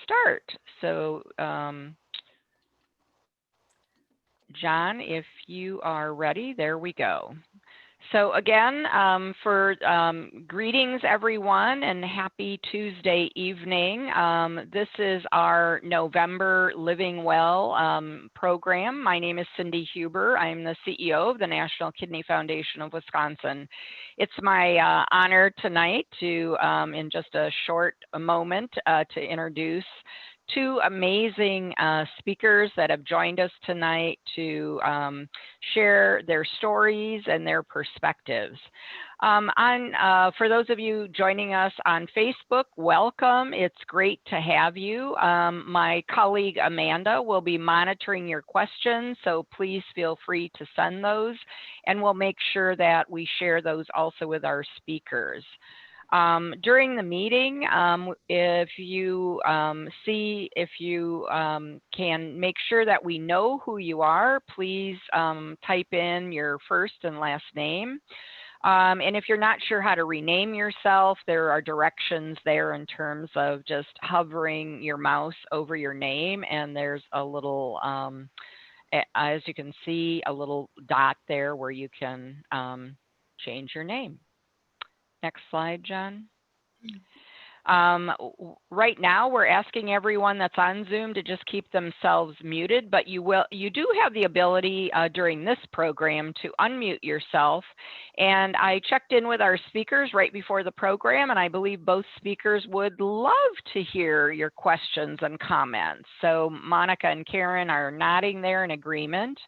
start. So, John, if you are ready, there we go. So again, greetings everyone and happy Tuesday evening. This is our November Living Well program. My name is Cindy Huber. I'm the CEO of the National Kidney Foundation of Wisconsin. It's my honor tonight to, in just a short moment, to introduce two amazing speakers that have joined us tonight to share their stories and their perspectives. For those of you joining us on Facebook, welcome. It's great to have you. My colleague Amanda will be monitoring your questions, so please feel free to send those, and we'll make sure that we share those also with our speakers. During the meeting, if you can make sure that we know who you are, please type in your first and last name. And if you're not sure how to rename yourself, there are directions there in terms of just hovering your mouse over your name, and there's a little, as you can see, a little dot there where you can change your name. Next slide, John. Right now, we're asking everyone that's on Zoom to just keep themselves muted, but you do have the ability during this program to unmute yourself. And I checked in with our speakers right before the program, and I believe both speakers would love to hear your questions and comments. So Monica and Karen are nodding there in agreement.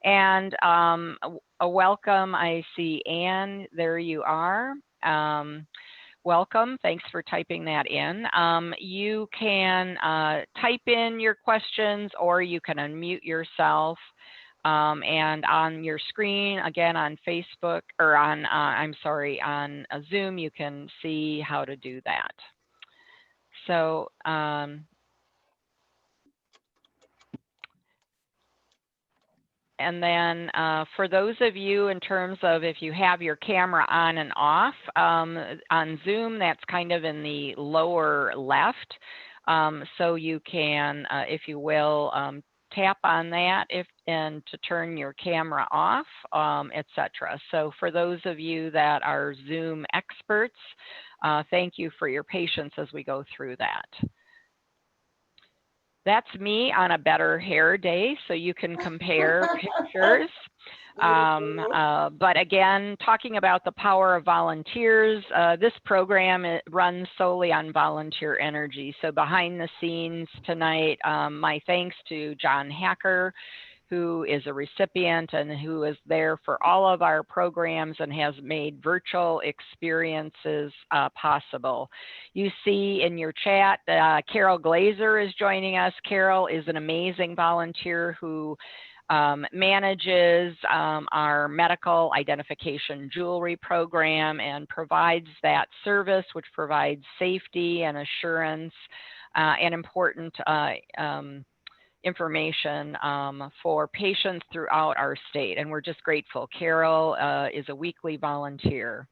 And a welcome, I see Anne, there you are. Welcome, thanks for typing that in. You can type in your questions or you can unmute yourself. And on your screen, again on Facebook, or on, on Zoom, you can see how to do that. So, and then for those of you in terms of if you have your camera on and off, on Zoom, that's kind of in the lower left. So you can, if you will, tap on that and to turn your camera off, etc. So for those of you that are Zoom experts, thank you for your patience as we go through that. That's me on a better hair day, so you can compare pictures. But again, talking about the power of volunteers, this program, it runs solely on volunteer energy. So behind the scenes tonight, my thanks to John Hacker, who is a recipient and who is there for all of our programs and has made virtual experiences possible. You see in your chat, Carol Glazer is joining us. Carol is an amazing volunteer who manages our medical identification jewelry program and provides that service, which provides safety and assurance and important information for patients throughout our state, and we're just grateful. Carol is a weekly volunteer.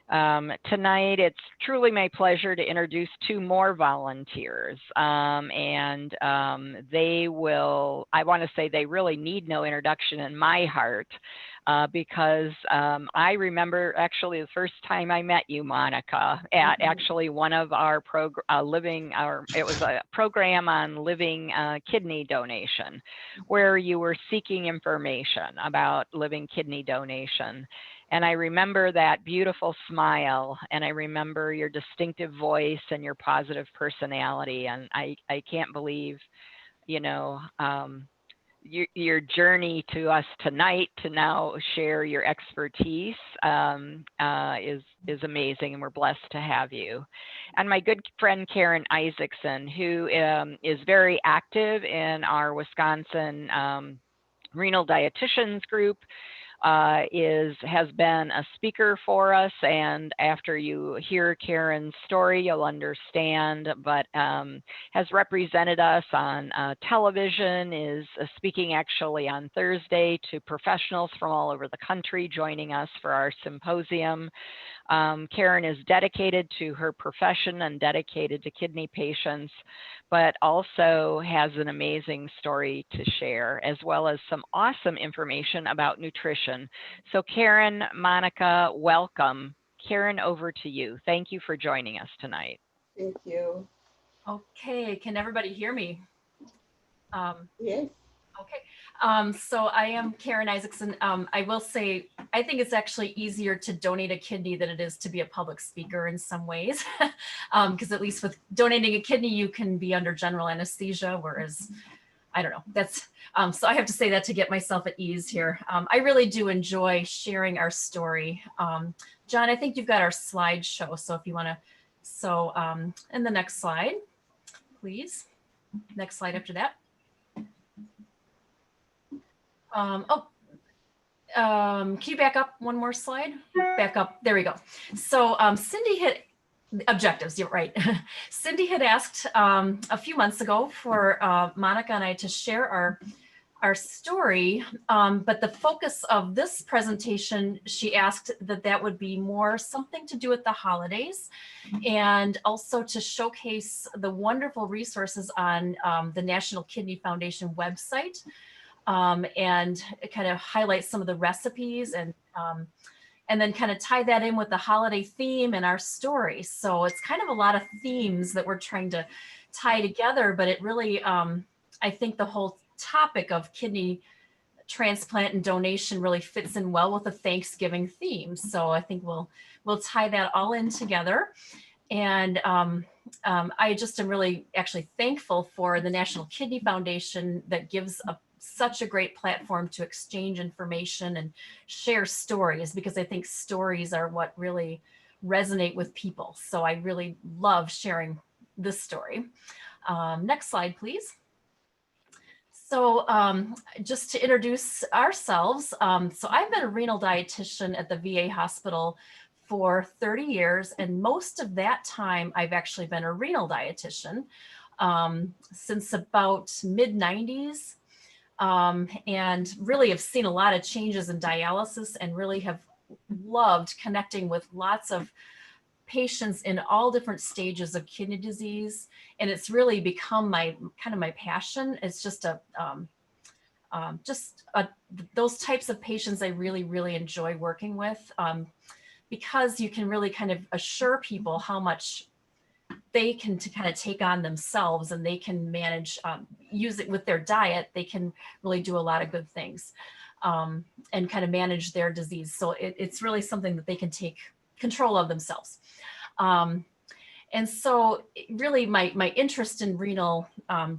Tonight, it's truly my pleasure to introduce two more volunteers, and they will, I want to say they really need no introduction in my heart, because I remember actually the first time I met you, Monica, at actually one of our it was a program on living kidney donation, where you were seeking information about living kidney donation. And I remember that beautiful smile, and I remember your distinctive voice and your positive personality. And I can't believe, you know, your journey to us tonight to now share your expertise is amazing, and we're blessed to have you. And my good friend Karen Isaacson, who is very active in our Wisconsin renal dietitians group, has been a speaker for us, and after you hear Karen's story, you'll understand, but has represented us on television, is speaking actually on Thursday to professionals from all over the country joining us for our symposium. Karen is dedicated to her profession and dedicated to kidney patients, but also has an amazing story to share, as well as some awesome information about nutrition. So Karen, Monica, welcome. Karen, over to you. Thank you for joining us tonight. Thank you. Okay, can everybody hear me? Yes. Okay, so I am Karen Isaacson. I will say, I think it's actually easier to donate a kidney than it is to be a public speaker in some ways, because at least with donating a kidney, you can be under general anesthesia, whereas I don't know, that's, so I have to say that to get myself at ease here. I really do enjoy sharing our story. John, I think you've got our slideshow, so if you wanna, so, and the next slide, please. Next slide after that. Can you back up one more slide? Back up, there we go. So Cindy hit objectives, you're right. Cindy had asked a few months ago for Monica and I to share our story, but the focus of this presentation, she asked that would be more something to do with the holidays, and also to showcase the wonderful resources on the National Kidney Foundation website, and kind of highlight some of the recipes, and then kind of tie that in with the holiday theme and our story. So it's kind of a lot of themes that we're trying to tie together, but it really, I think the whole topic of kidney transplant and donation really fits in well with the Thanksgiving theme. So I think we'll tie that all in together. And I just am really actually thankful for the National Kidney Foundation that gives such a great platform to exchange information and share stories, because I think stories are what really resonate with people. So I really love sharing this story. Next slide, please. So just to introduce ourselves, so I've been a renal dietitian at the VA hospital for 30 years, and most of that time I've actually been a renal dietitian since about mid-90s, and really have seen a lot of changes in dialysis, and really have loved connecting with lots of patients in all different stages of kidney disease. And it's really become my kind of my passion. It's just those types of patients I really, really enjoy working with, because you can really kind of assure people how much they can kind of take on themselves, and they can manage, use it with their diet. They can really do a lot of good things, and kind of manage their disease. So it's really something that they can take control of themselves. And so really my interest in renal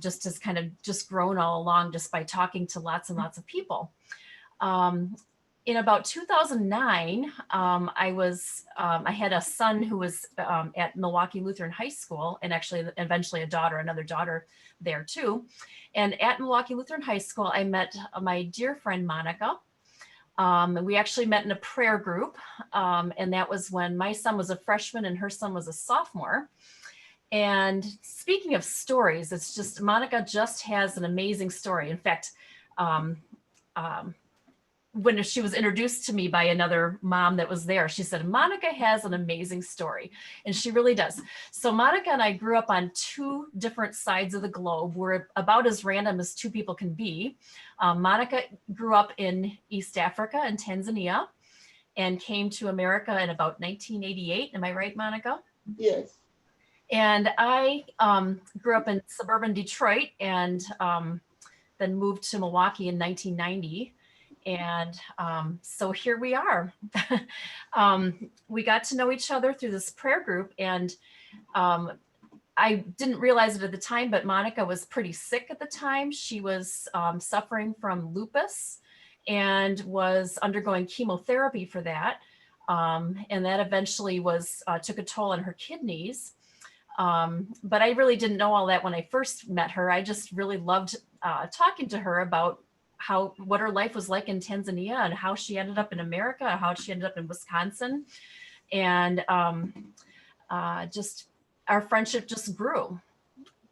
just has kind of just grown all along, just by talking to lots and lots of people. In about 2009, I had a son who was at Milwaukee Lutheran High School, and actually eventually another daughter there too. And at Milwaukee Lutheran High School, I met my dear friend Monica. And we actually met in a prayer group, and that was when my son was a freshman and her son was a sophomore. And speaking of stories, it's just, Monica just has an amazing story. In fact, when she was introduced to me by another mom that was there, she said, Monica has an amazing story. And she really does. So Monica and I grew up on two different sides of the globe. We're about as random as two people can be. Monica grew up in East Africa in Tanzania, and came to America in about 1988. Am I right, Monica? Yes. And I grew up in suburban Detroit, and then moved to Milwaukee in 1990. And so here we are. We got to know each other through this prayer group, and I didn't realize it at the time, but Monica was pretty sick at the time. She was suffering from lupus and was undergoing chemotherapy for that. And that eventually took a toll on her kidneys. But I really didn't know all that when I first met her. I just really loved talking to her about what her life was like in Tanzania, and how she ended up in America, how she ended up in Wisconsin. And just our friendship just grew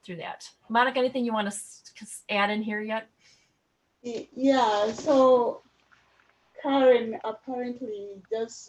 through that. Monica, anything you want to add in here yet? Yeah, so Karen apparently just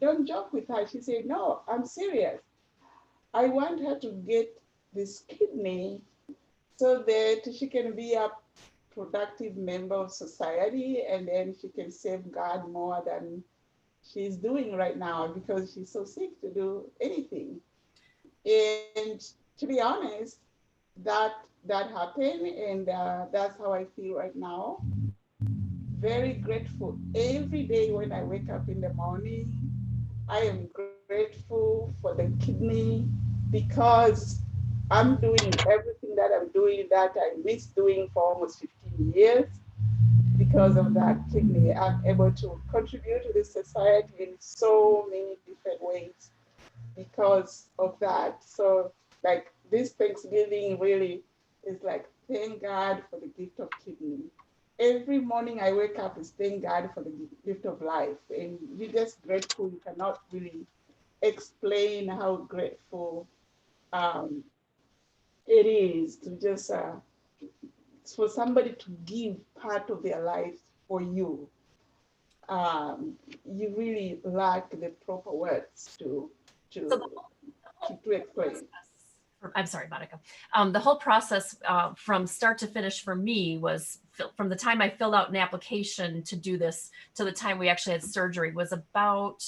don't joke with her. She said, no, I'm serious. I want her to get this kidney so that she can be a productive member of society, and then she can safeguard more than she's doing right now because she's so sick to do anything. And to be honest, that that happened, and that's how I feel right now. Very grateful every day when I wake up in the morning. I am grateful for the kidney because I'm doing everything that I'm doing that I missed doing for almost 15 years. Because of that kidney, I'm able to contribute to the society in so many different ways because of that. So, like this Thanksgiving really is like, thank God for the gift of kidney. Every morning I wake up is thank God for the gift of life. And you're just grateful. You cannot really explain how grateful um, it is to just for somebody to give part of their life for you. You really lack the proper words So to whole to explain. I'm sorry, Monica. The whole process from start to finish for me was from the time I filled out an application to do this to the time we actually had surgery was about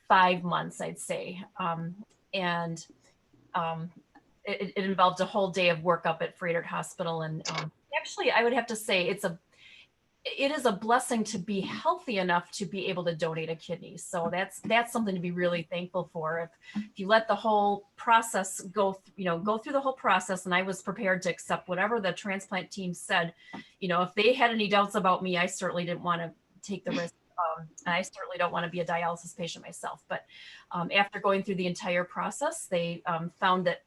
5 months, I'd say. And um, it involved a whole day of work up at Frederick Hospital. And actually, I would have to say it is a blessing to be healthy enough to be able to donate a kidney. So that's something to be really thankful for. If you let the whole process go, go through the whole process, and I was prepared to accept whatever the transplant team said, if they had any doubts about me, I certainly didn't want to take the risk. And I certainly don't want to be a dialysis patient myself. But after going through the entire process, they found that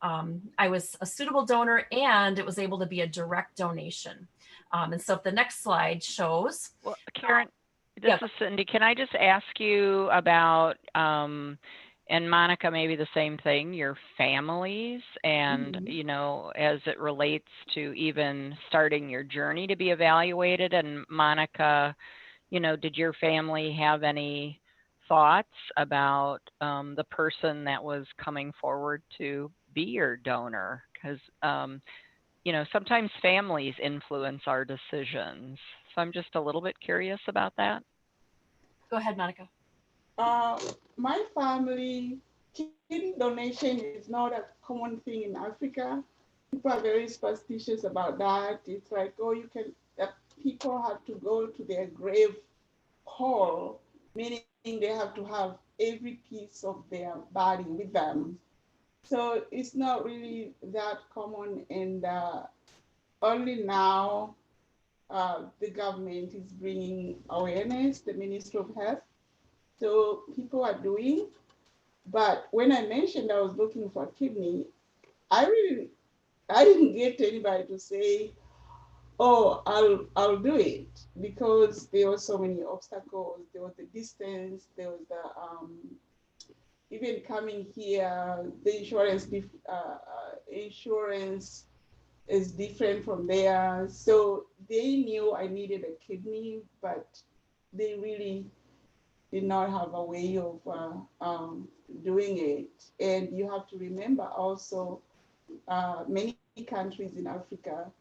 I was a suitable donor and it was able to be a direct donation. And so if the next slide shows. Well, Karen, this yeah. is Cindy. Can I just ask you about, and Monica, maybe the same thing, your families and, as it relates to even starting your journey to be evaluated? And Monica, did your family have any thoughts about the person that was coming forward to be your donor? Because sometimes families influence our decisions. So I'm just a little bit curious about that. Go ahead, Monica. Uh, my family, kidney donation is not a common thing in Africa. People are very superstitious about that. It's like, oh, people have to go to their grave hall, meaning they have to have every piece of their body with them. So it's not really that common. And only now the government is bringing awareness, the Ministry of Health. So people are doing. But when I mentioned I was looking for a kidney, I didn't get anybody to say, oh, I'll do it, because there were so many obstacles. There was the distance. There was the even coming here, the insurance is different from there. So they knew I needed a kidney, but they really did not have a way of doing it. And you have to remember also, many countries in Africa,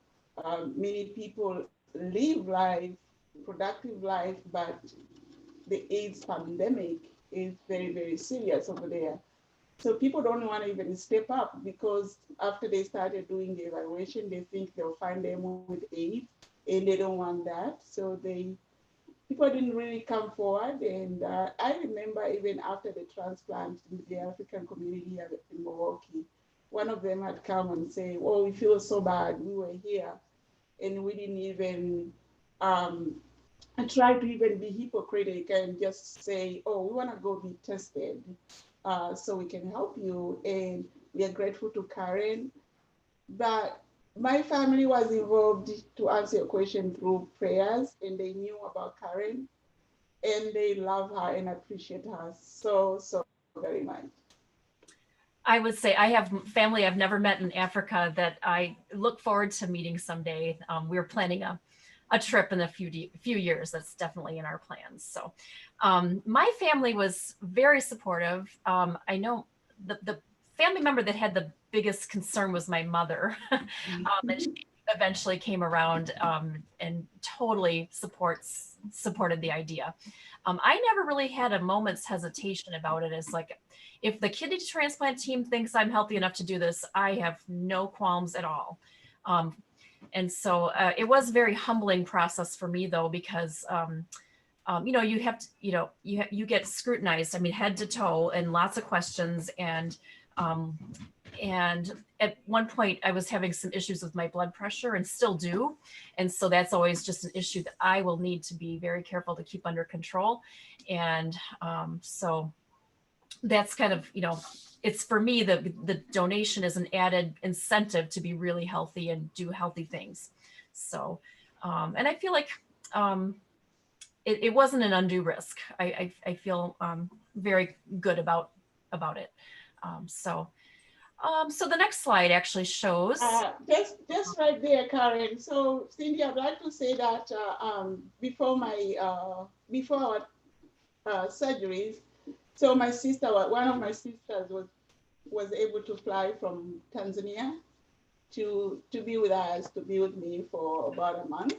many people live life, productive life, but the AIDS pandemic is very, very serious over there. So people don't want to even step up, because after they started doing the evaluation, they think they'll find them with AIDS, and they don't want that. So people didn't really come forward. And I remember even after the transplant in the African community in Milwaukee, one of them had come and say, "Oh, we feel so bad. We were here and we didn't even try to even be hypocritic and just say, oh, we want to go be tested so we can help you." And we are grateful to Karen. But my family was involved, to answer your question, through prayers, and they knew about Karen, and they love her and appreciate her so, so very much. I would say I have family I've never met in Africa that I look forward to meeting someday. We're planning a trip in a few years. That's definitely in our plans. So My family was very supportive. I know the family member that had the biggest concern was my mother. And she eventually came around and totally supported the idea. I never really had a moment's hesitation about it. As like, if the kidney transplant team thinks I'm healthy enough to do this, I have no qualms at all. And so it was a very humbling process for me, though, because you know, you have to, you know, you get scrutinized, I mean, head to toe, and lots of questions. And at one point I was having some issues with my blood pressure and still do. And so that's always just an issue that I will need to be very careful to keep under control. And so that's kind of, you know, it's for me, the donation is an added incentive to be really healthy and do healthy things. So, and I feel like, it wasn't an undue risk. I feel very good about it. So the next slide actually shows. Just right there, Karen. So Cindy, I'd like to say that before our surgeries, so my sister, one of my sisters was able to fly from Tanzania to be with us, to be with me for about a month.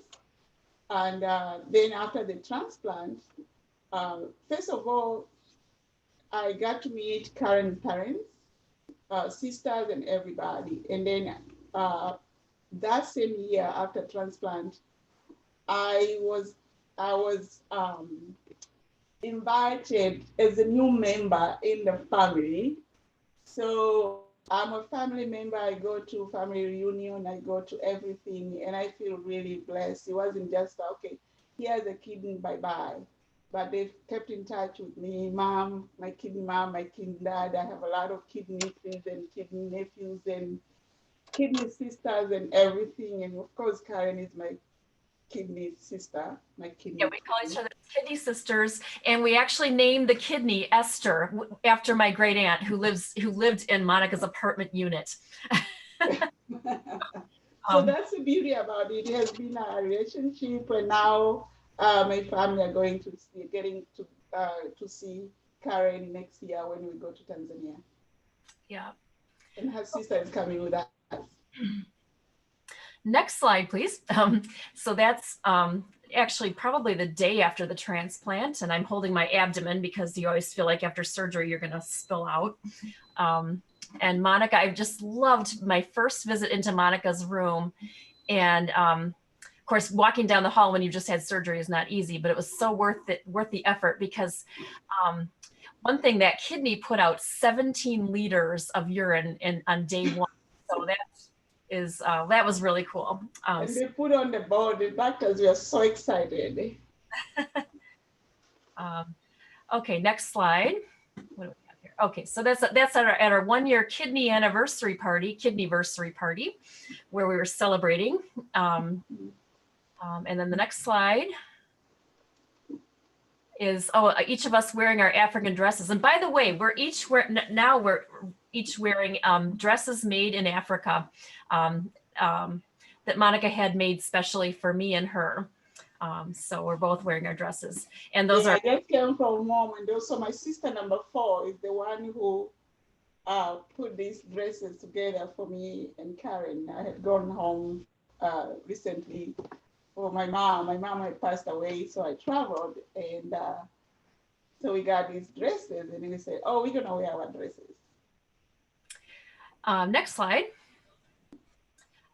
And then after the transplant, first of all, I got to meet Karen's parents, sisters, and everybody. And then that same year after transplant, I was invited as a new member in the family. So I'm a family member. I go to family reunion. I go to everything, and I feel really blessed. It wasn't just, okay, here's a kidney, bye-bye. But they've kept in touch with me, mom, my kidney dad. I have a lot of kidney nieces and kidney nephews and kidney sisters and everything. And of course, Karen is my kidney sister, my kidney. Yeah, we call each other kidney sisters, and we actually named the kidney Esther after my great aunt who lived in Monica's apartment unit. So that's the beauty about it. It has been a relationship, and now my family are getting to see Karen next year when we go to Tanzania. Yeah. And her sister is coming with us. Next slide, please. So that's actually probably the day after the transplant, and I'm holding my abdomen because you always feel like after surgery you're going to spill out. And Monica, I just loved my first visit into Monica's room. And of course, walking down the hall when you just had surgery is not easy, but it was so worth the effort, because one thing, that kidney put out 17 liters of urine on day one. So that was really cool. And they put on the board, the doctors were so excited. Okay, next slide. What do we have here? Okay, so that's at our 1-year kidneyversary party, where we were celebrating. And then the next slide is, each of us wearing our African dresses. And by the way, we're each wearing dresses made in Africa, that Monica had made specially for me and her. So we're both wearing our dresses, and those I just came from home, and also my sister number 4 is the one who put these dresses together for me and Karen. I had gone home recently for my mom. My mom had passed away, so I traveled, and so we got these dresses, and we said, oh, we're gonna wear our dresses. Next slide.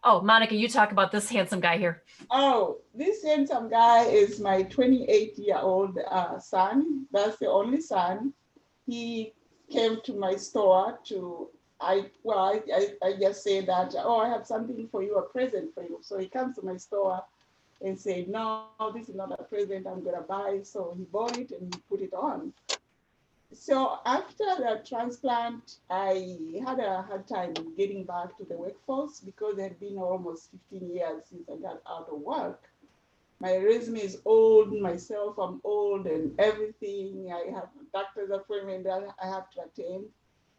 Oh, Monica, you talk about this handsome guy here. Oh, this handsome guy is my 28-year-old son. That's the only son. He came to my store I just say that, oh, I have something for you, a present for you. So he comes to my store and said, no, this is not a present I'm gonna buy. So he bought it and he put it on. So after the transplant, I had a hard time getting back to the workforce because it had been almost 15 years since I got out of work. My resume is old, myself, I'm old and everything. I have a doctor's appointment that I have to attend.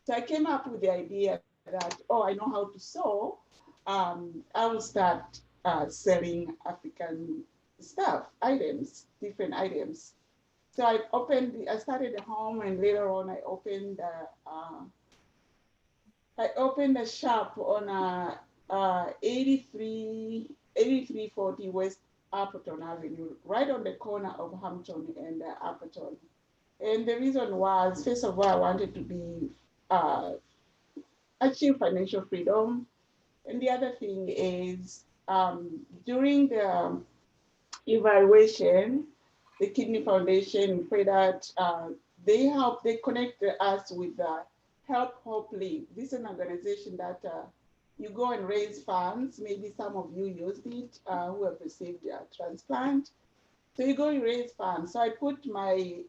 So I came up with the idea that, oh, I know how to sew. I will start selling African stuff, different items. So I started at home, and later on I opened a shop on 8340 West Appleton Avenue, right on the corner of Hampton and Appleton. And the reason was, first of all, I wanted to achieve financial freedom. And the other thing is, during the evaluation, the Kidney Foundation pray that they connect us with Help Hope Live. This is an organization that you go and raise funds. Maybe some of you used it who have received a transplant. So you go and raise funds. So I put my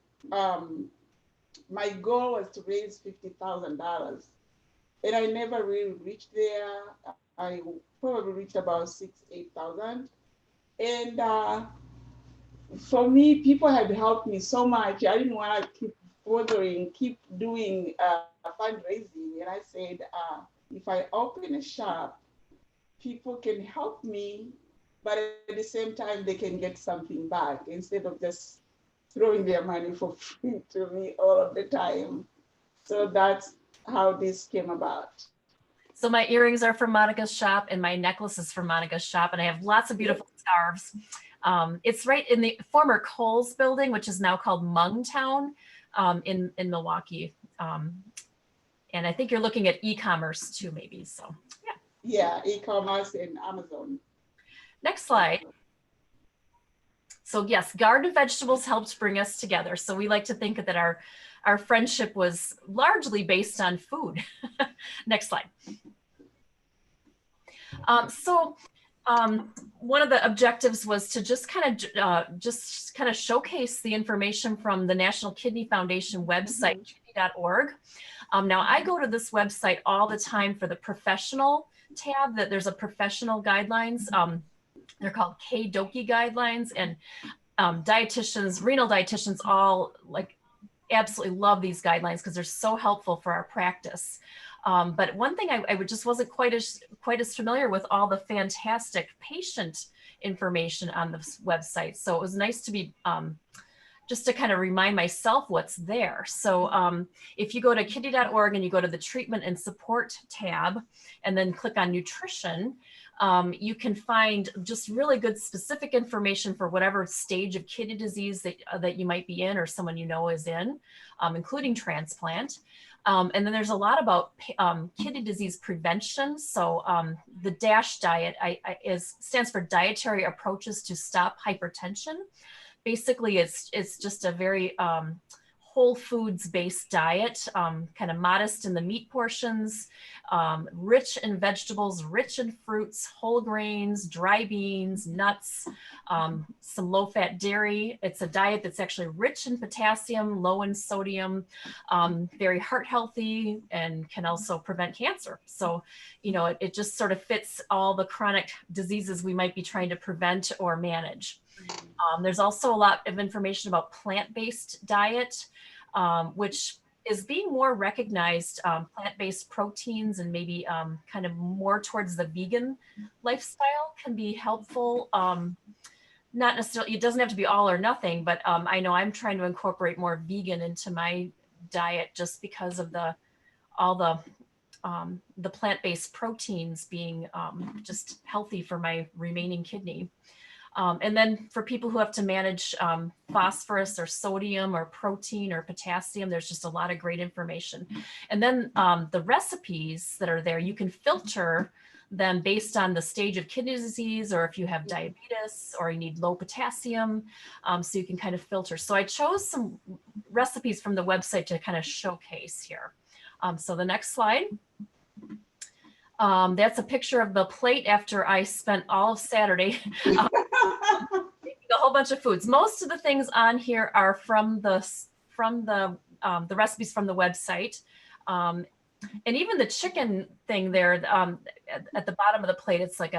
goal was to raise $50,000, and I never really reached there. I probably reached about 8,000. And for me, people had helped me so much. I didn't want to keep doing fundraising. And I said, if I open a shop, people can help me, but at the same time, they can get something back instead of just throwing their money for free to me all of the time. So that's how this came about. So my earrings are from Monica's shop, and my necklace is from Monica's shop, and I have lots of beautiful scarves. It's right in the former Kohl's building, which is now called Mungtown, in Milwaukee. And I think you're looking at e-commerce too, maybe. So yeah. Yeah, e-commerce and Amazon. Next slide. So yes, garden vegetables helped bring us together. So we like to think that our friendship was largely based on food. Next slide. One of the objectives was to just kind of showcase the information from the National Kidney Foundation website, kidney.org. Now I go to this website all the time for the professional tab. That there's a professional guidelines. They're called KDOKI guidelines, and dietitians, renal dietitians, all like absolutely love these guidelines because they're so helpful for our practice. But one thing I just wasn't quite as familiar with all the fantastic patient information on this website. So it was nice to be just to kind of remind myself what's there. So if you go to kidney.org and you go to the treatment and support tab and then click on nutrition, you can find just really good specific information for whatever stage of kidney disease that you might be in or someone you know is in, including transplant. And then there's a lot about kidney disease prevention. So the DASH diet stands for Dietary Approaches to Stop Hypertension. Basically, it's just a very whole foods based diet, kind of modest in the meat portions, rich in vegetables, rich in fruits, whole grains, dry beans, nuts, some low fat dairy. It's a diet that's actually rich in potassium, low in sodium, very heart healthy, and can also prevent cancer. So, you know, it just sort of fits all the chronic diseases we might be trying to prevent or manage. There's also a lot of information about plant-based diet, which is being more recognized. Plant-based proteins and maybe kind of more towards the vegan lifestyle can be helpful. Not necessarily, it doesn't have to be all or nothing, but I know I'm trying to incorporate more vegan into my diet just because of all the plant-based proteins being just healthy for my remaining kidney. And then for people who have to manage phosphorus or sodium or protein or potassium, there's just a lot of great information. And then the recipes that are there, you can filter them based on the stage of kidney disease, or if you have diabetes or you need low potassium, so you can kind of filter. So I chose some recipes from the website to kind of showcase here. So the next slide. That's a picture of the plate after I spent all of Saturday making a whole bunch of foods. Most of the things on here are from the recipes from the website. And even the chicken thing there at the bottom of the plate, it's like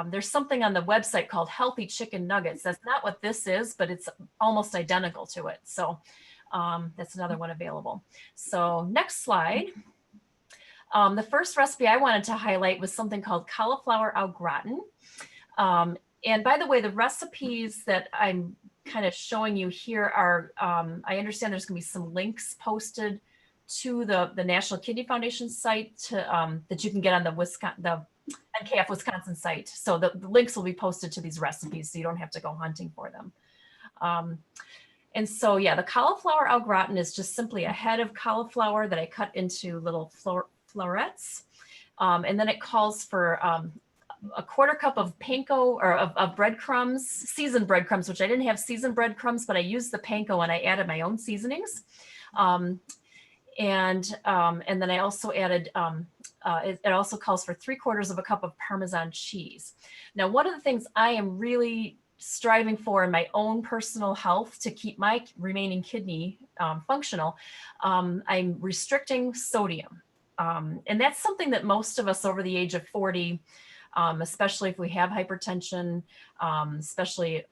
there's something on the website called Healthy Chicken Nuggets. That's not what this is, but it's almost identical to it. So that's another one available. So next slide. The first recipe I wanted to highlight was something called cauliflower au gratin. And by the way, the recipes that I'm kind of showing you here are, I understand there's going to be some links posted to the National Kidney Foundation site to, that you can get on the NKF Wisconsin site. So the links will be posted to these recipes, so you don't have to go hunting for them. And so, yeah, the cauliflower au gratin is just simply a head of cauliflower that I cut into little florets. And then it calls for a quarter cup of panko or of breadcrumbs, seasoned breadcrumbs, which I didn't have seasoned breadcrumbs, but I used the panko and I added my own seasonings. And then I also added, it also calls for 3/4 of a cup of Parmesan cheese. Now, one of the things I am really striving for in my own personal health to keep my remaining kidney functional, I'm restricting sodium. And that's something that most of us over the age of 40, especially if we have hypertension, especially,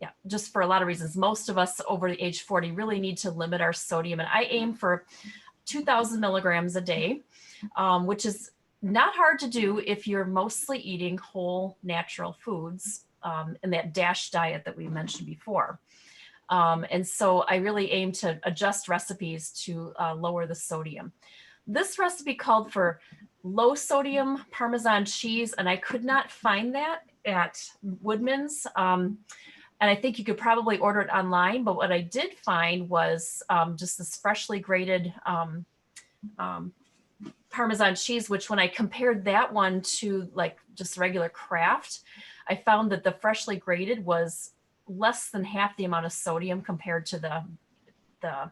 yeah, just for a lot of reasons, most of us over the age 40 really need to limit our sodium. And I aim for 2,000 milligrams a day, which is not hard to do if you're mostly eating whole natural foods in that DASH diet that we mentioned before. And so I really aim to adjust recipes to lower the sodium. This recipe called for low sodium Parmesan cheese, and I could not find that at Woodman's. And I think you could probably order it online, but what I did find was just this freshly grated Parmesan cheese, which when I compared that one to like just regular Kraft, I found that the freshly grated was less than half the amount of sodium compared to the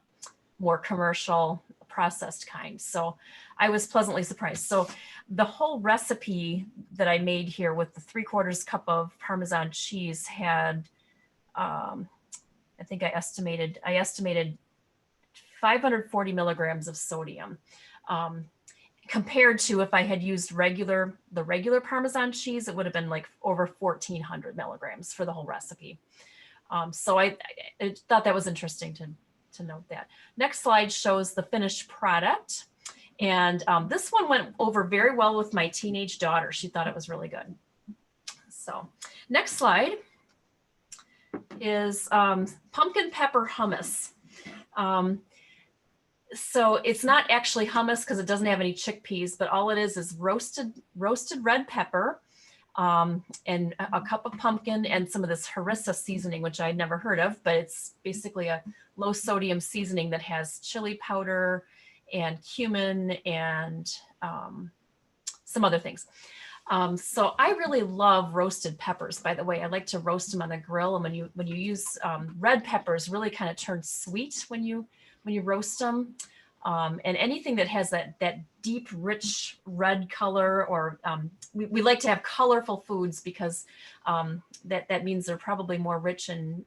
more commercial processed kind. So I was pleasantly surprised. So the whole recipe that I made here with the 3/4 cup of Parmesan cheese had, I think I estimated 540 milligrams of sodium. Compared to if I had used the regular Parmesan cheese, it would have been like over 1,400 milligrams for the whole recipe. So I thought that was interesting to note that. Next slide shows the finished product. And this one went over very well with my teenage daughter. She thought it was really good. So next slide is pumpkin pepper hummus. So it's not actually hummus because it doesn't have any chickpeas, but all it is roasted red pepper and a cup of pumpkin and some of this harissa seasoning, which I'd never heard of, but it's basically a low sodium seasoning that has chili powder and cumin and some other things. So I really love roasted peppers, by the way. I like to roast them on the grill. And when you use red peppers, really kind of turn sweet when you roast them. And anything that has that deep, rich red color, or we like to have colorful foods because that means they're probably more rich in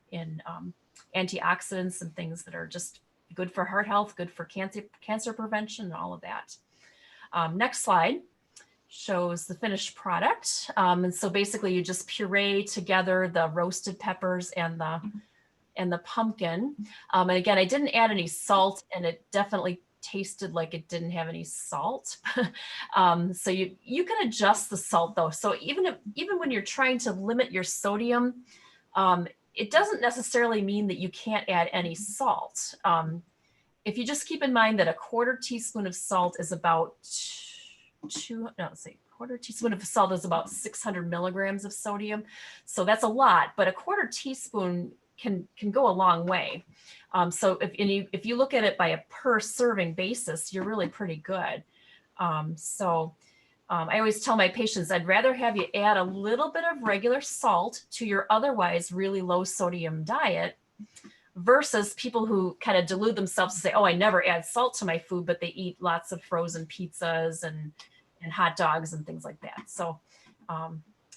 antioxidants and things that are just good for heart health, good for cancer prevention, and all of that. Next slide shows the finished product. And so basically you just puree together the roasted peppers and the pumpkin. And again, I didn't add any salt, and it definitely tasted like it didn't have any salt. So you can adjust the salt though. So even when you're trying to limit your sodium, it doesn't necessarily mean that you can't add any salt. If you just keep in mind that a 1/4 teaspoon of salt is about a 1/4 teaspoon of salt is about 600 milligrams of sodium. So that's a lot, but a 1/4 teaspoon can go a long way. So if you look at it by a per serving basis, you're really pretty good. I always tell my patients, I'd rather have you add a little bit of regular salt to your otherwise really low sodium diet versus people who kind of delude themselves to say, oh, I never add salt to my food, but they eat lots of frozen pizzas and hot dogs and things like that. So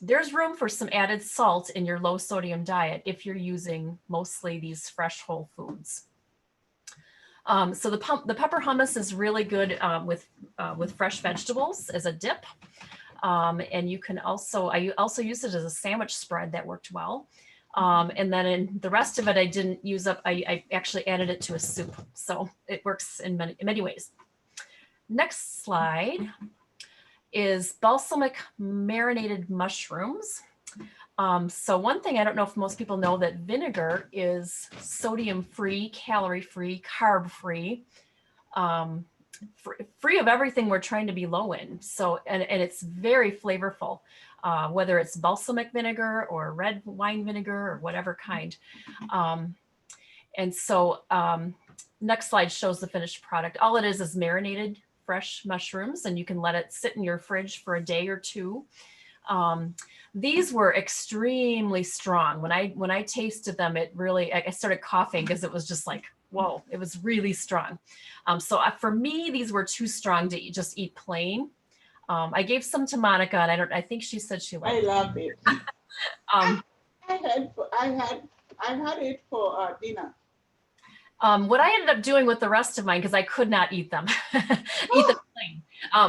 there's room for some added salt in your low sodium diet if you're using mostly these fresh whole foods. So the pepper hummus is really good with fresh vegetables as a dip. And you can I also used it as a sandwich spread that worked well. And then in the rest of it, I didn't use up, I actually added it to a soup. So it works in many ways. Next slide is balsamic marinated mushrooms. So one thing, I don't know if most people know, that vinegar is sodium-free, calorie-free, carb-free, free of everything we're trying to be low in. So, and it's very flavorful, whether it's balsamic vinegar or red wine vinegar or whatever kind. And so next slide shows the finished product. All it is marinated fresh mushrooms, and you can let it sit in your fridge for a day or two. These were extremely strong. When I tasted them, it really, I started coughing because it was just like, whoa, it was really strong. So for me, these were too strong to just eat plain. I gave some to Monica, and I think she said she liked I love it. Um, I had it for dinner. what I ended up doing with the rest of mine, because I could not eat them, eat them plain,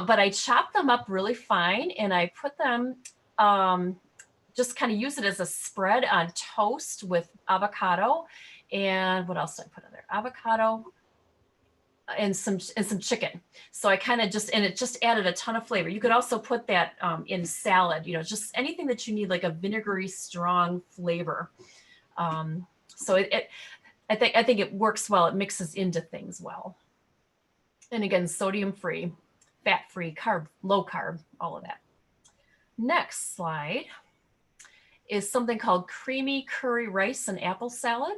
but I chopped them up really fine, and I put them, just kind of use it as a spread on toast with avocado. And what else did I put in there? Avocado and some chicken. So I kind of just, and it just added a ton of flavor. You could also put that in salad, just anything that you need, like a vinegary, strong flavor. So I think it works well. It mixes into things well. And again, sodium free, fat free, carb, low carb, all of that. Next slide is something called creamy curry rice and apple salad.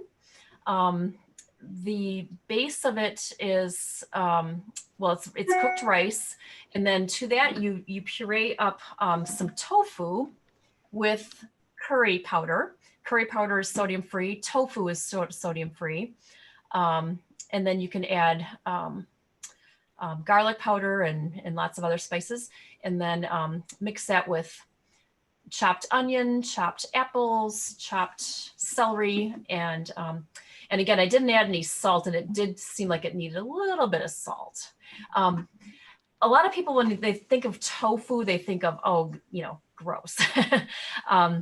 The base of it is, well, it's cooked rice. And then to that, you puree up some tofu with curry powder. Curry powder is sodium free. Tofu is sodium free. And then you can add garlic powder and lots of other spices. And then mix that with chopped onion, chopped apples, chopped celery, and again, I didn't add any salt, and it did seem like it needed a little bit of salt. A lot of people, when they think of tofu, they think of, oh, gross. I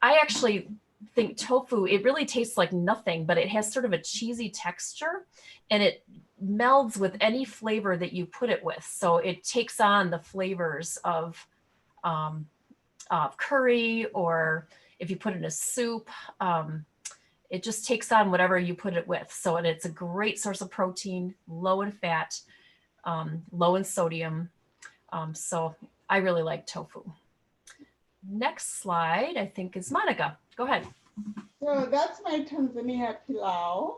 actually think tofu, it really tastes like nothing, but it has sort of a cheesy texture, and it melds with any flavor that you put it with. So it takes on the flavors of curry, or if you put it in a soup, it just takes on whatever you put it with. So it's a great source of protein, low in fat, low in sodium. So I really like tofu. Next slide, I think, is Monica. Go ahead. So that's my Tanzania pilau.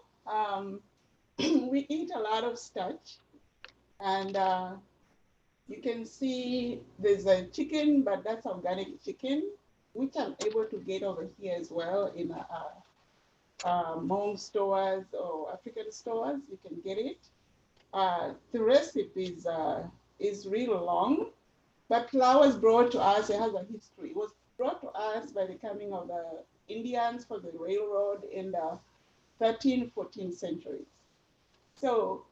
We eat a lot of starch, and you can see there's a chicken, but that's organic chicken, which I'm able to get over here as well in Hmong stores or African stores. You can get it. The recipe is real long, but pilau was brought to us. It has a history. It was brought to us by the coming of the Indians for the railroad in the 13th, 14th centuries. So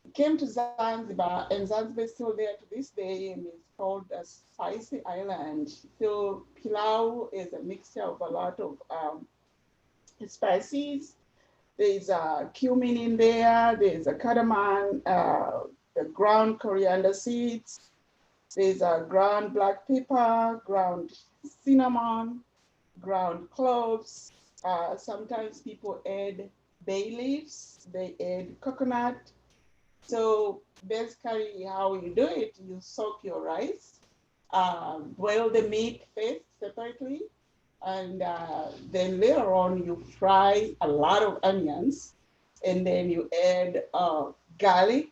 it came to Zanzibar, and Zanzibar is still there to this day, and it's called a spicy island. So pilau is a mixture of a lot of spices. There's cumin in there, there's a cardamom, the ground coriander seeds, there's a ground black pepper, ground cinnamon, ground cloves. Sometimes people add bay leaves, they add coconut. So basically how you do it, you soak your rice, boil the meat first separately, and then later on you fry a lot of onions, and then you add garlic.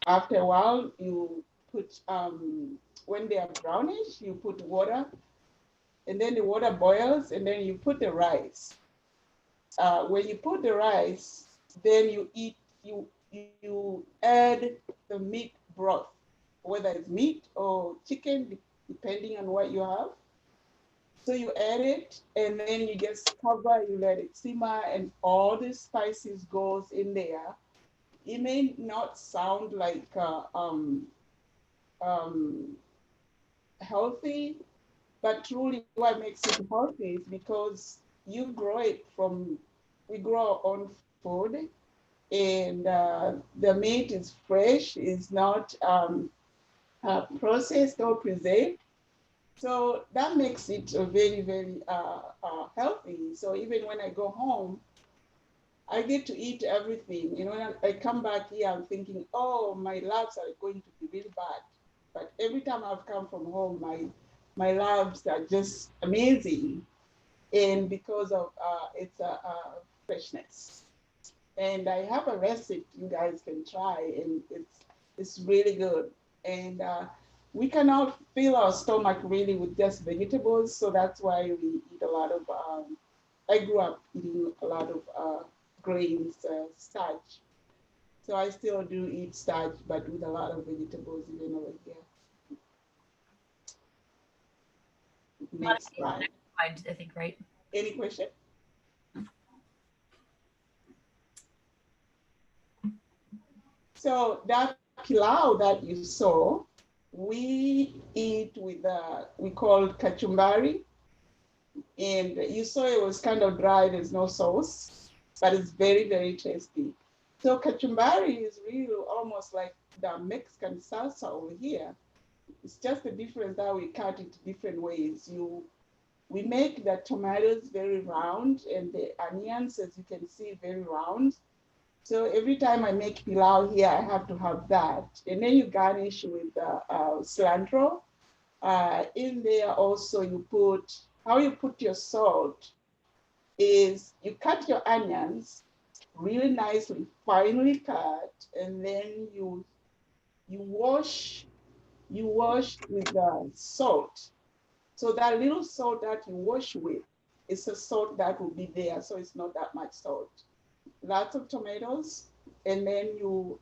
After a while, you put, when they are brownish, you put water, and then the water boils, and then you put the rice. When you put the rice, then you add the meat broth, whether it's meat or chicken, depending on what you have. So you add it, and then you just cover, you let it simmer, and all the spices goes in there. It may not sound like healthy, but truly what makes it healthy is because you grow it we grow our own food, and the meat is fresh, is not processed or preserved. So that makes it very, very healthy. So even when I go home, I get to eat everything. You know, when I come back here, I'm thinking, oh, my labs are going to be really bad. But every time I've come from home, my labs are just amazing. And because of its freshness. And I have a recipe you guys can try, and it's really good. And we cannot fill our stomach really with just vegetables, so that's why we eat a lot of. I grew up eating a lot of grains, starch. So I still do eat starch, but with a lot of vegetables even over here. Next slide. I think, right? Any question? So that pilau that you saw, we eat with we call kachumbari, and you saw it was kind of dry. There's no sauce, but it's very, very tasty. So kachumbari is really almost like the Mexican salsa over here. It's just the difference that we cut it different ways. We make the tomatoes very round and the onions, as you can see, very round. So every time I make pilau here, I have to have that. And then you garnish with cilantro. In there also how you put your salt is you cut your onions really nicely, finely cut, and then you wash with salt. So that little salt that you wash with is a salt that will be there, so it's not that much salt. Lots of tomatoes, and then you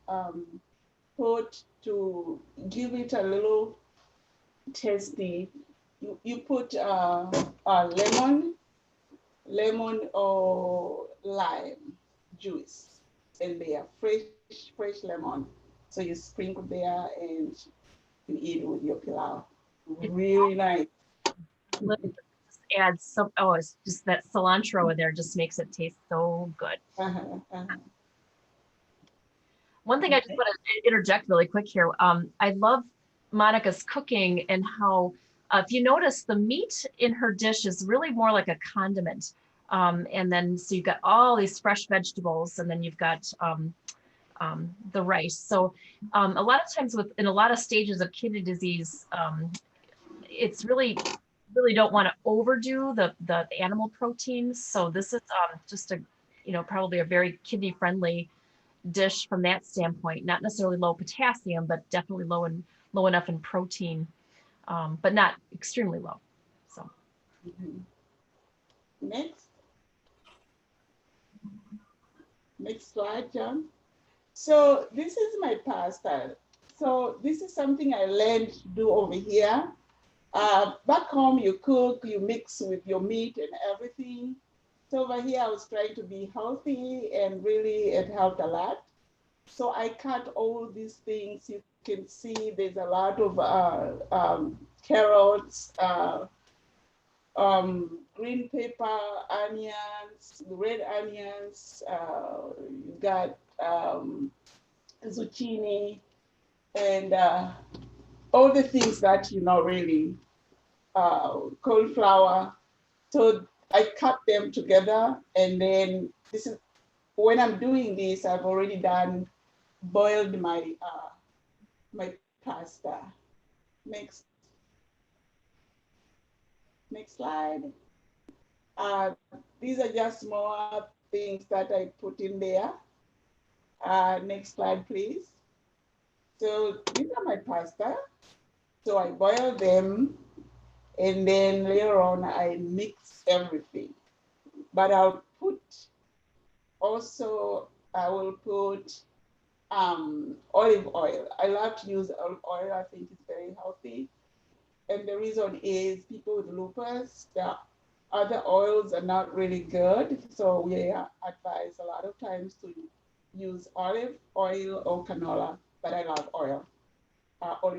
put to give it a little tasty. You put lemon or lime juice in there, fresh lemon. So you sprinkle there and you eat it with your pilau. Really nice. Just adds some, oh, it's just that cilantro in there just makes it taste so good. One thing I just want to interject really quick here. I love Monica's cooking and how, if you notice, the meat in her dish is really more like a condiment. And then, so you've got all these fresh vegetables, and then you've got the rice. So a lot of times in a lot of stages of kidney disease, it's really don't want to overdo the animal proteins. So this is just a, probably a very kidney friendly dish from that standpoint. Not necessarily low potassium, but definitely low enough in protein, but not extremely low. So next slide, John. So this is my pasta. So this is something I learned to do over here. Back home, you cook, you mix with your meat and everything. So over here, I was trying to be healthy, and really it helped a lot. So I cut all these things. You can see there's a lot of carrots, green pepper, onions, red onions. You got zucchini, and all the things that really cauliflower. So I cut them together, and then this is when I'm doing this. I've already boiled my my pasta. Next slide. These are just more things that I put in there. Next slide, please. So these are my pasta. So I boil them, and then later on I mix everything. But I will put olive oil. I love to use olive oil. I think it's very healthy. And the reason is people with lupus, the other oils are not really good. So we advise a lot of times to use olive oil or canola, but I love olive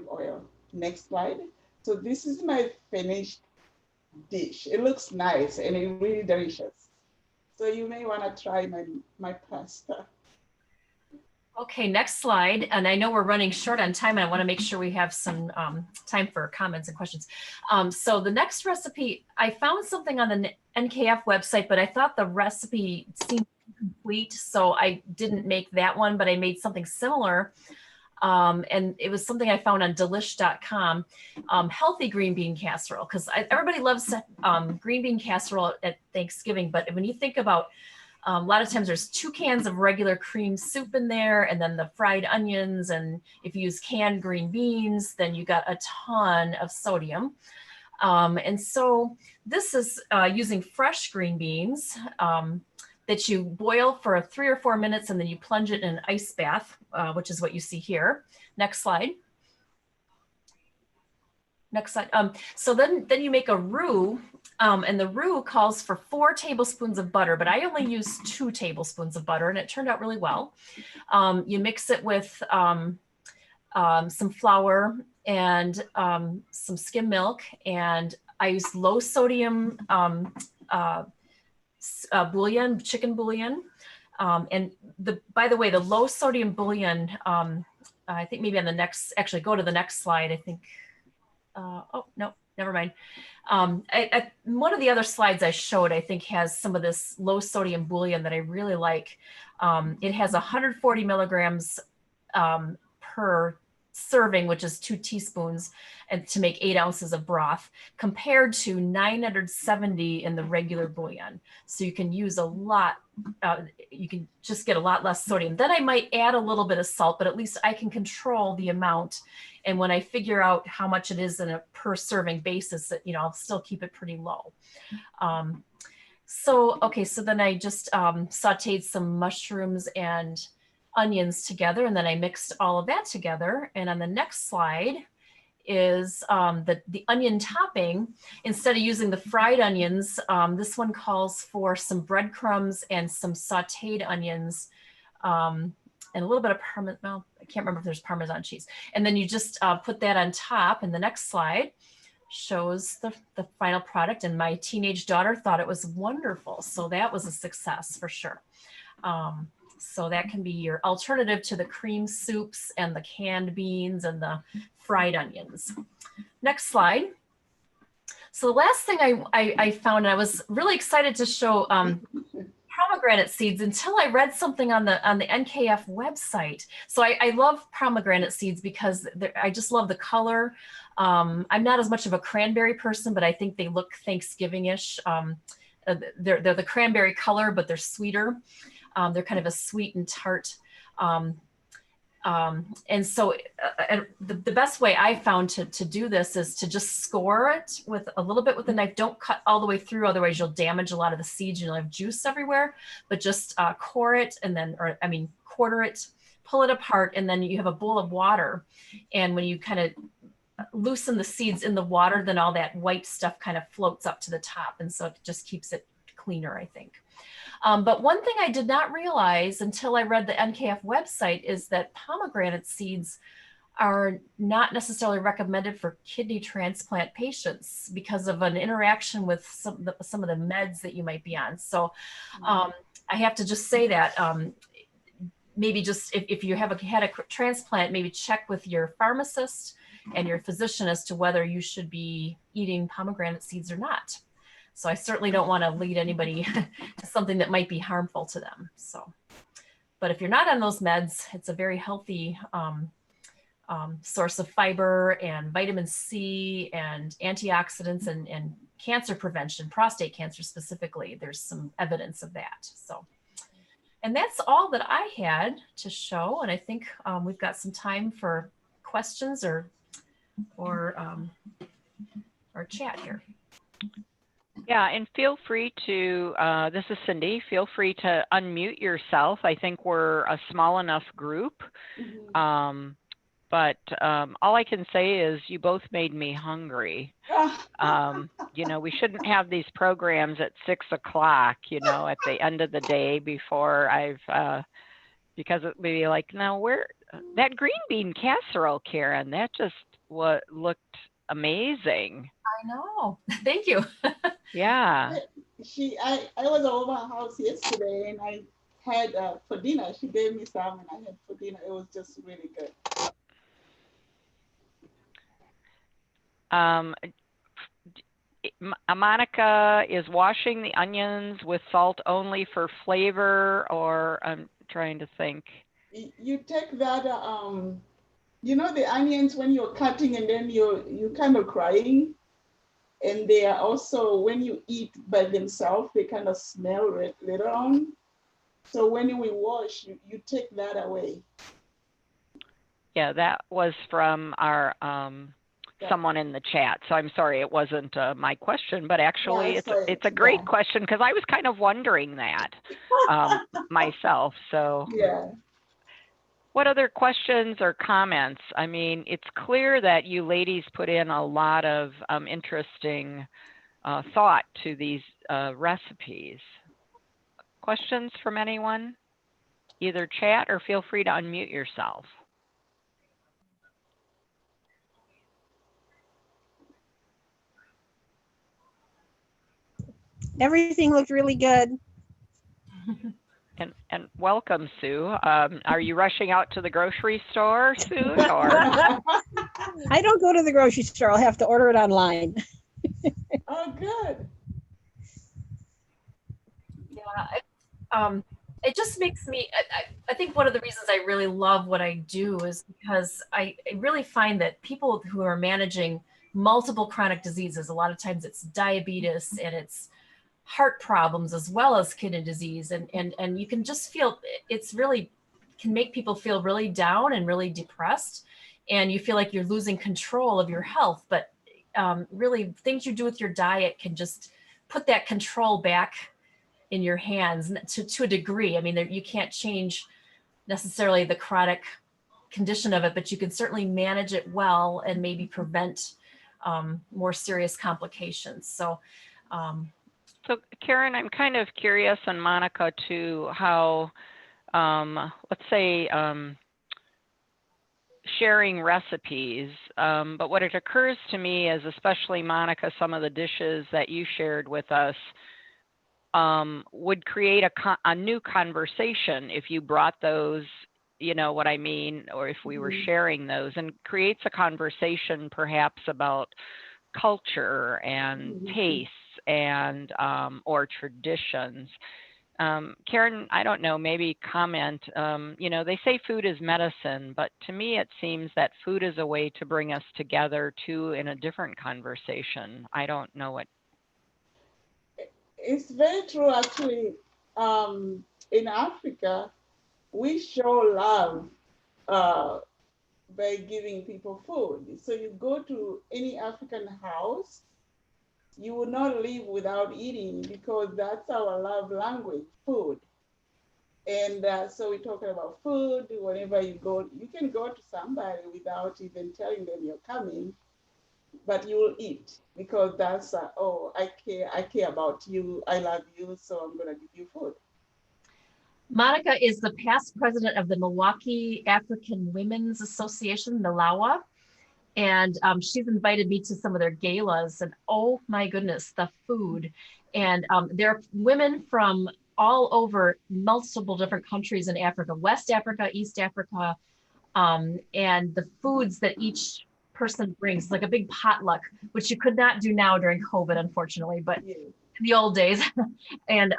oil. Next slide. So this is my finished dish. It looks nice and it's really delicious. So you may want to try my pasta. Okay, next slide. And I know we're running short on time, and I want to make sure we have some time for comments and questions. So the next recipe, I found something on the NKF website, but I thought the recipe seemed incomplete, so I didn't make that one, but I made something similar. And it was something I found on delish.com, healthy green bean casserole, because everybody loves green bean casserole at Thanksgiving. But when you think about a lot of times there's 2 cans of regular cream soup in there, and then the fried onions. And if you use canned green beans, then you got a ton of sodium. And so this is using fresh green beans that you boil for 3 or 4 minutes, and then you plunge it in an ice bath, which is what you see here. Next slide. Next slide. So then you make a roux, and the roux calls for 4 tablespoons of butter, but I only used 2 tablespoons of butter, and it turned out really well. You mix it with some flour and some skim milk, and I used low sodium bouillon, chicken bouillon. And by the way, the low sodium bouillon, I think maybe on the next, actually go to the next slide, I think. Oh, no, never mind. One of the other slides I showed, I think, has some of this low sodium bouillon that I really like. It has 140 milligrams per serving, which is 2 teaspoons, and to make 8 ounces of broth, compared to 970 in the regular bouillon. So you can use a lot, you can just get a lot less sodium. Then I might add a little bit of salt, but at least I can control the amount. And when I figure out how much it is in a per serving basis, I'll still keep it pretty low. Okay, so then I just sauteed some mushrooms and onions together, and then I mixed all of that together. And on the next slide is the onion topping. Instead of using the fried onions, this one calls for some breadcrumbs and some sauteed onions, and a little bit of Parmesan. Well, I can't remember if there's Parmesan cheese. And then you just put that on top. And the next slide shows the final product. And my teenage daughter thought it was wonderful. So that was a success for sure. So that can be your alternative to the cream soups and the canned beans and the fried onions. Next slide. So the last thing I found, and I was really excited to show pomegranate seeds until I read something on the NKF website. So I love pomegranate seeds because I just love the color. I'm not as much of a cranberry person, but I think they look Thanksgiving-ish. They're the cranberry color, but they're sweeter. They're kind of a sweet and tart. And so the best way I found to do this is to just score it with a little bit with the knife. Don't cut all the way through, otherwise you'll damage a lot of the seeds. You'll have juice everywhere, but just core it and then, quarter it, pull it apart, and then you have a bowl of water. And when you kind of loosen the seeds in the water, then all that white stuff kind of floats up to the top. And so it just keeps it cleaner, I think. But one thing I did not realize until I read the NKF website is that pomegranate seeds are not necessarily recommended for kidney transplant patients because of an interaction with some of the meds that you might be on. So I have to just say that maybe just if you have had a transplant, maybe check with your pharmacist and your physician as to whether you should be eating pomegranate seeds or not. So I certainly don't want to lead anybody to something that might be harmful to them. So, but if you're not on those meds, it's a very healthy source of fiber and vitamin C and antioxidants and cancer prevention, prostate cancer specifically. There's some evidence of that. So, and that's all that I had to show. And I think we've got some time for questions or chat here. Yeah, and feel free to, this is Cindy, feel free to unmute yourself. I think we're a small enough group, but all I can say is you both made me hungry. We shouldn't have these programs at 6 o'clock, at the end of the day before because it would be like, no, that green bean casserole, Karen, that just looked amazing. I know. Thank you. Yeah. I was over her house yesterday and I had for dinner. She gave me some and I had for You know, it was just really good. Monica is washing the onions with salt only for flavor, or I'm trying to think. You take that, you know, the onions when you're cutting and then you kind of crying, and they are also, when you eat by themselves, they kind of smell later on. So when we wash, you take that away. Yeah, that was from our someone in the chat. So I'm sorry, it wasn't my question, but actually it's a great question, because I was kind of wondering that myself. So yeah. What other questions or comments? I mean, it's clear that you ladies put in a lot of interesting thought to these recipes. Questions from anyone? Either chat or feel free to unmute yourself. Everything looked really good. And welcome, Sue. Are you rushing out to the grocery store soon, or? I don't go to the grocery store. I'll have to order it online. Oh, good. Yeah, it just makes me, I think one of the reasons I really love what I do is because I really find that people who are managing multiple chronic diseases, a lot of times it's diabetes and it's heart problems as well as kidney disease. And you can just feel, it's really, can make people feel really down and really depressed. And you feel like you're losing control of your health. But really things you do with your diet can just put that control back in your hands to a degree. I mean, you can't change necessarily the chronic condition of it, but you can certainly manage it well and maybe prevent more serious complications. So Karen, I'm kind of curious, and Monica too, how, let's say, sharing recipes, but what it occurs to me is, especially Monica, some of the dishes that you shared with us would create a new conversation if you brought those, you know what I mean, or if we were sharing those, and creates a conversation perhaps about culture and tastes and or traditions. Karen, I don't know, maybe comment, you know, they say food is medicine, but to me it seems that food is a way to bring us together too in a different conversation. I don't know what. It's very true, actually. In Africa, we show love by giving people food. So you go to any African house, you will not live without eating, because that's our love language, food. And so we're talking about food. Whenever you go, you can go to somebody without even telling them you're coming, but you will eat, because that's, oh, I care about you, I love you, so I'm gonna give you food. Monica is the past president of the Milwaukee African Women's Association, MILAWA. And she's invited me to some of their galas, and oh my goodness, the food. And there are women from all over multiple different countries in Africa, West Africa, East Africa, and the foods that each person brings, like a big potluck, which you could not do now during COVID, unfortunately, but in the old days. And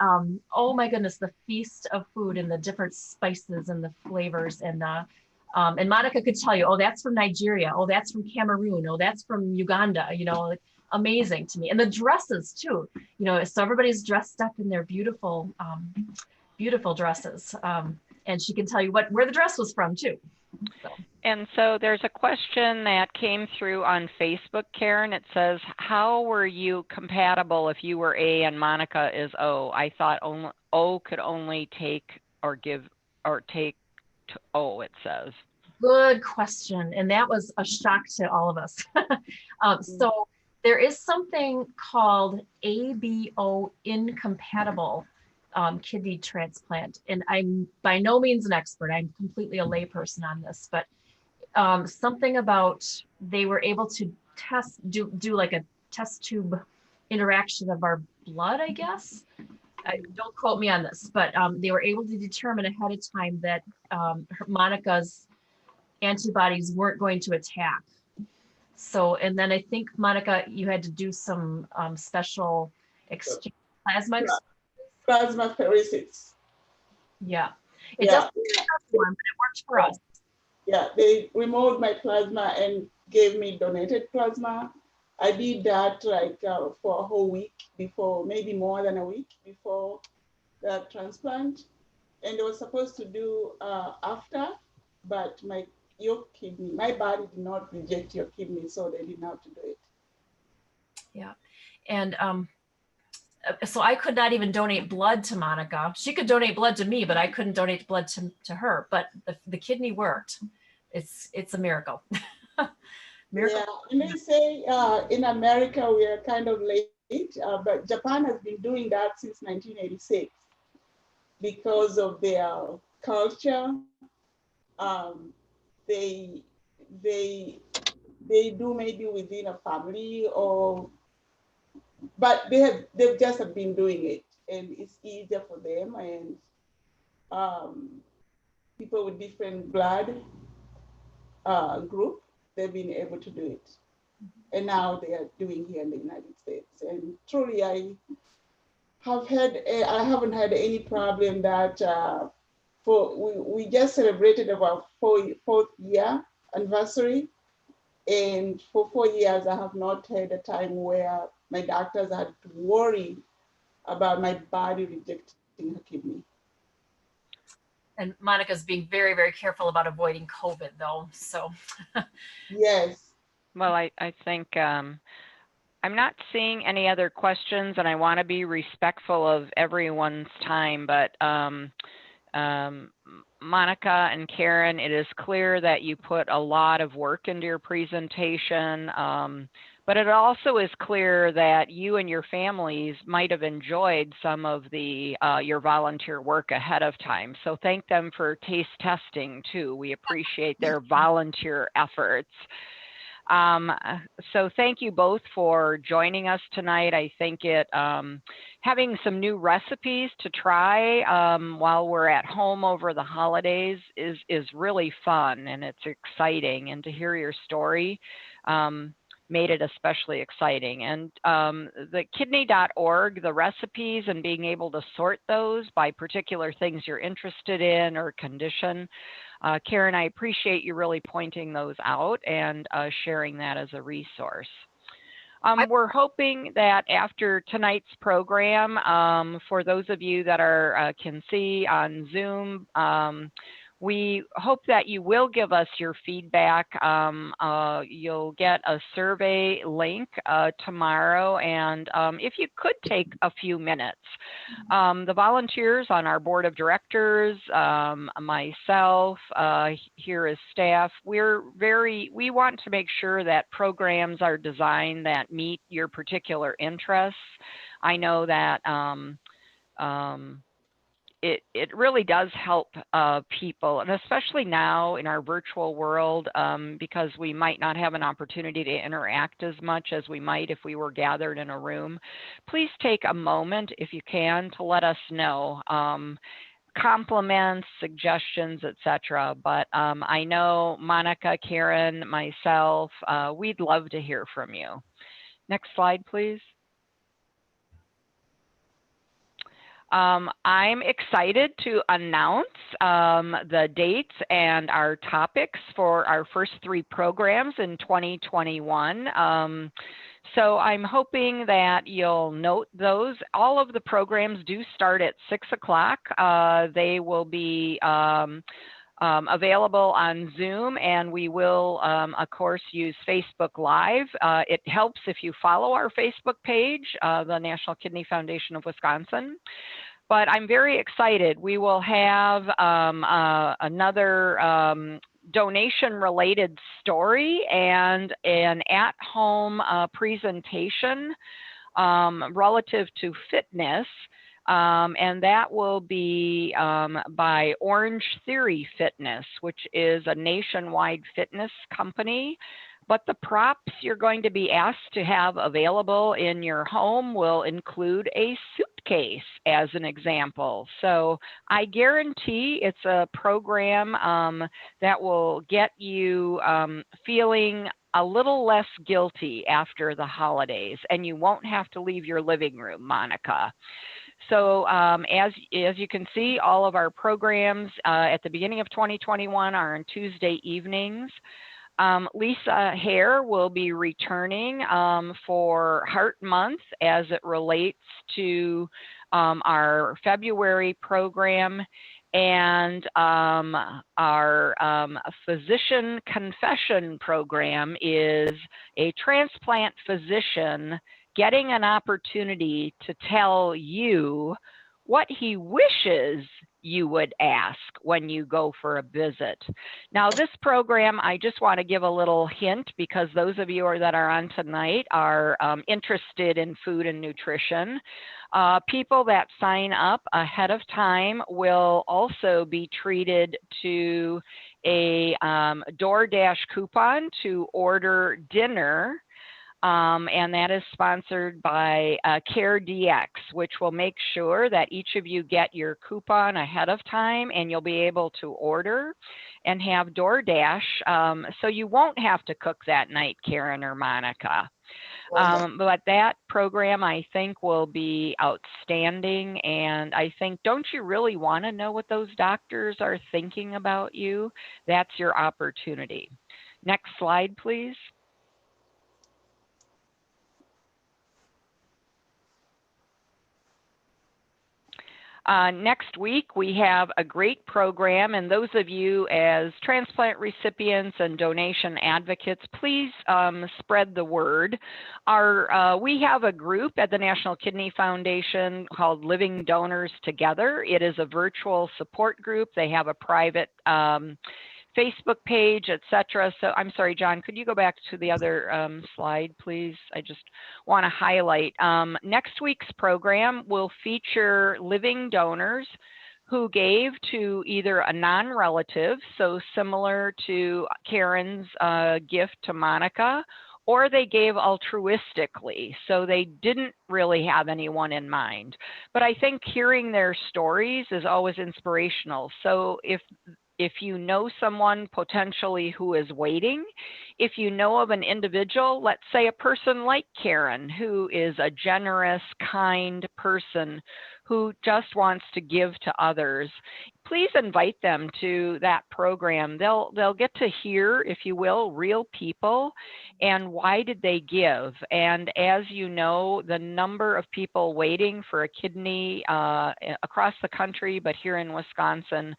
oh my goodness, the feast of food and the different spices and the flavors. And Monica could tell you, oh, that's from Nigeria. Oh, that's from Cameroon. Oh, that's from Uganda. You know, amazing to me. And the dresses too, you know, so everybody's dressed up in their beautiful, beautiful dresses. And she can tell you where the dress was from too. So. And so there's a question that came through on Facebook, Karen. It says, how were you compatible if you were A and Monica is O? I thought O could only take or give or take to O, it says. Good question. And that was a shock to all of us. So there is something called ABO incompatible kidney transplant. And I'm by no means an expert. I'm completely a layperson on this, but something about they were able to do like a test tube interaction of our blood, I guess. don't quote me on this, but they were able to determine ahead of time that Monica's antibodies weren't going to attack. So, and then I think, Monica, you had to do some special exchange plasma. Plasmapheresis. Yeah. It Yeah. doesn't work for everyone, but it worked for us. Yeah, they removed my plasma and gave me donated plasma. I did that like for a whole week before, maybe more than a week before the transplant. And they were supposed to do after, but your kidney, my body did not reject your kidney, so they didn't have to do it. Yeah. And so I could not even donate blood to Monica. She could donate blood to me, but I couldn't donate blood to her. But the kidney worked. It's a miracle. Miracle. Yeah, and they say in America we are kind of late, but Japan has been doing that since 1986 because of their culture. They do maybe within a family, but they've just been doing it, and it's easier for them, and people with different blood group, they've been able to do it. And now they are doing here in the United States. And truly, I haven't had any problem that we just celebrated our fourth year anniversary. And for 4 years, I have not had a time where my doctors had to worry about my body rejecting her kidney. And Monica's being very, very careful about avoiding COVID, though. So, yes. Well, I think I'm not seeing any other questions, and I want to be respectful of everyone's time, but Monica and Karen, it is clear that you put a lot of work into your presentation, but it also is clear that you and your families might have enjoyed some of the your volunteer work ahead of time. So thank them for taste testing too. We appreciate their volunteer efforts. So thank you both for joining us tonight. I think having some new recipes to try while we're at home over the holidays is really fun, and it's exciting. And to hear your story made it especially exciting. And the kidney.org, the recipes and being able to sort those by particular things you're interested in or condition. Karen, I appreciate you really pointing those out and sharing that as a resource. We're hoping that after tonight's program, for those of you that can see on Zoom, we hope that you will give us your feedback. You'll get a survey link tomorrow, and if you could take a few minutes. The volunteers on our board of directors, myself, here as staff, we want to make sure that programs are designed that meet your particular interests. I know that it really does help people, and especially now in our virtual world, because we might not have an opportunity to interact as much as we might if we were gathered in a room. Please take a moment, if you can, to let us know. Compliments, suggestions, etc. But I know Monica, Karen, myself, we'd love to hear from you. Next slide, please. I'm excited to announce the dates and our topics for our first 3 programs in 2021. So I'm hoping that you'll note those. All of the programs do start at 6 o'clock. They will be available on Zoom, and we will, of course, use Facebook Live. It helps if you follow our Facebook page, the National Kidney Foundation of Wisconsin. But I'm very excited. We will have another donation-related story and an at-home presentation relative to fitness. And that will be by Orange Theory Fitness, which is a nationwide fitness company. But the props you're going to be asked to have available in your home will include a suit case as an example. So I guarantee it's a program that will get you feeling a little less guilty after the holidays, and you won't have to leave your living room, Monica. So as you can see, all of our programs at the beginning of 2021 are on Tuesday evenings. Lisa Hare will be returning for Heart Month as it relates to our February program, and our physician confession program is a transplant physician getting an opportunity to tell you what he wishes you would ask when you go for a visit. Now, this program, I just want to give a little hint, because those of you that are on tonight are interested in food and nutrition. People that sign up ahead of time will also be treated to a DoorDash coupon to order dinner. And that is sponsored by CareDx, which will make sure that each of you get your coupon ahead of time, and you'll be able to order and have DoorDash, so you won't have to cook that night, Karen or Monica. But that program, I think, will be outstanding. And I think, don't you really want to know what those doctors are thinking about you? That's your opportunity. Next slide, please. Next week, we have a great program, and those of you as transplant recipients and donation advocates, please spread the word. We have a group at the National Kidney Foundation called Living Donors Together. It is a virtual support group. They have a private Facebook page, etc. So I'm sorry, John, could you go back to the other slide, please? I just want to highlight. Next week's program will feature living donors who gave to either a non-relative, so similar to Karen's gift to Monica, or they gave altruistically, so they didn't really have anyone in mind. But I think hearing their stories is always inspirational. So if you know someone potentially who is waiting, if you know of an individual, let's say a person like Karen, who is a generous, kind person who just wants to give to others, please invite them to that program. They'll get to hear, if you will, real people and why did they give. And as you know, the number of people waiting for a kidney across the country, but here in Wisconsin,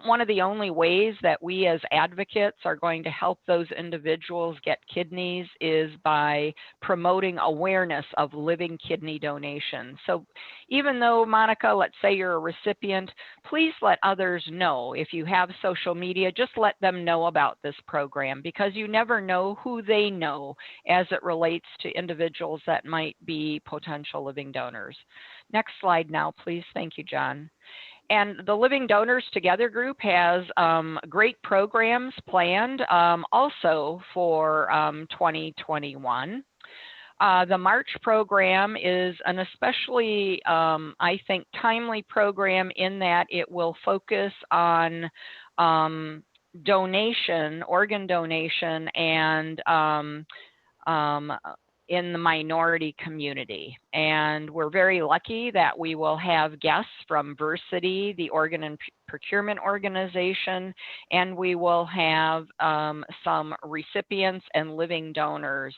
one of the only ways that we as advocates are going to help those individuals get kidneys is by promoting awareness of living kidney donation. So even though, Monica, let's say you're a recipient, please let others know. If you have social media, just let them know about this program, because you never know who they know as it relates to individuals that might be potential living donors. Next slide now, please. Thank you, John. And the Living Donors Together group has great programs planned also for 2021. The March program is an especially, I think, timely program in that it will focus on donation, organ donation, and in the minority community. And we're very lucky that we will have guests from Versity, the organ and procurement organization, and we will have some recipients and living donors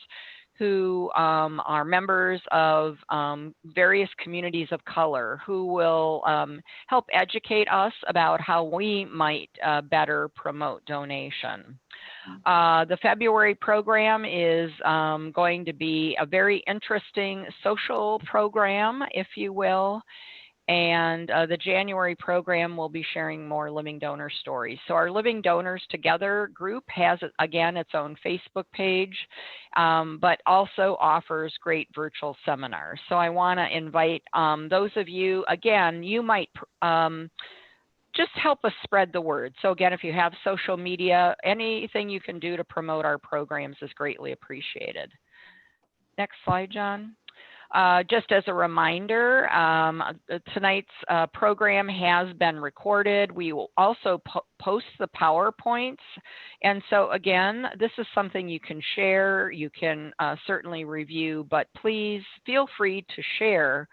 who are members of various communities of color who will help educate us about how we might better promote donation. The February program is going to be a very interesting social program, if you will. And the January program will be sharing more living donor stories. So our Living Donors Together group has, again, its own Facebook page, but also offers great virtual seminars. So I want to invite those of you, again, you might just help us spread the word. So again, if you have social media, anything you can do to promote our programs is greatly appreciated. Next slide, John. Just as a reminder, tonight's program has been recorded. We will also post the PowerPoints. And so again, this is something you can share, you can certainly review, but please feel free to share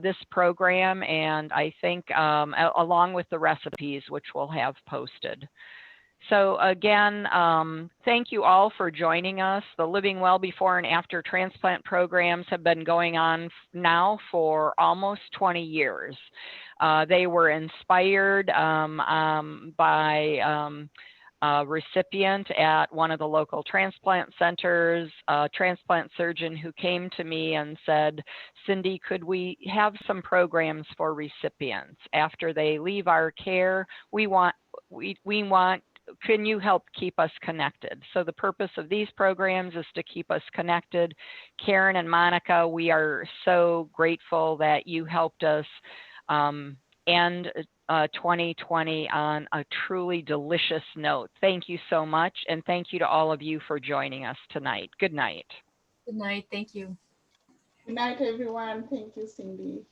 this program, and I think along with the recipes, which we'll have posted. So again, thank you all for joining us. The Living Well Before and After Transplant programs have been going on now for almost 20 years. They were inspired by a recipient at one of the local transplant centers, a transplant surgeon who came to me and said, Cindy, could we have some programs for recipients? After they leave our care, we want, can you help keep us connected? So the purpose of these programs is to keep us connected. Karen and Monica, we are so grateful that you helped us end 2020 on a truly delicious note. Thank you so much, and thank you to all of you for joining us tonight. Good night. Good night. Thank you. Good night, everyone. Thank you, Cindy.